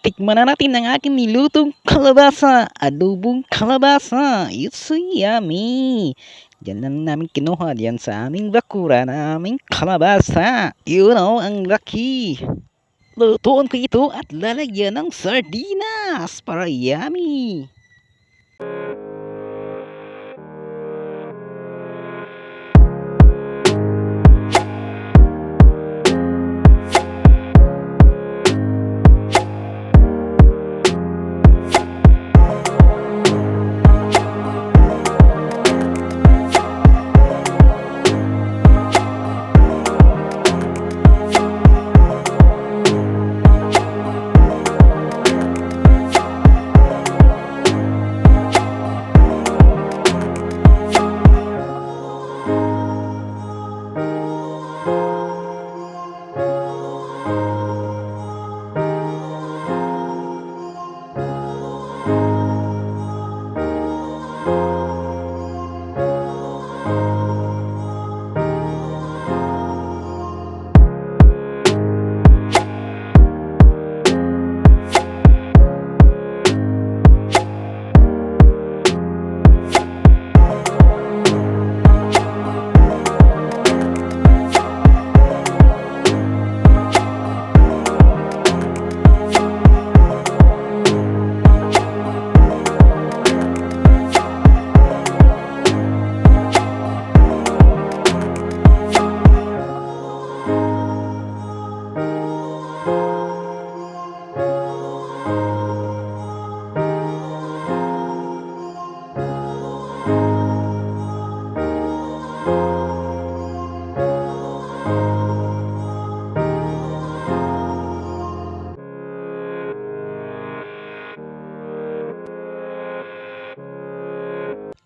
Tikman na natin ang aking nilutong kalabasa. Adobong kalabasa. It's so yummy. Diyan lang namin kinuha diyan sa aming bakura na aming kalabasa. Ang laki. Lutuan ko ito at lalagyan ng sardinas para yummy.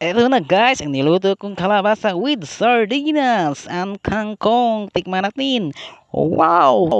Eto na guys, ang niluto kong kalabasa with sardinas and kangkong. Tikman natin. Wow!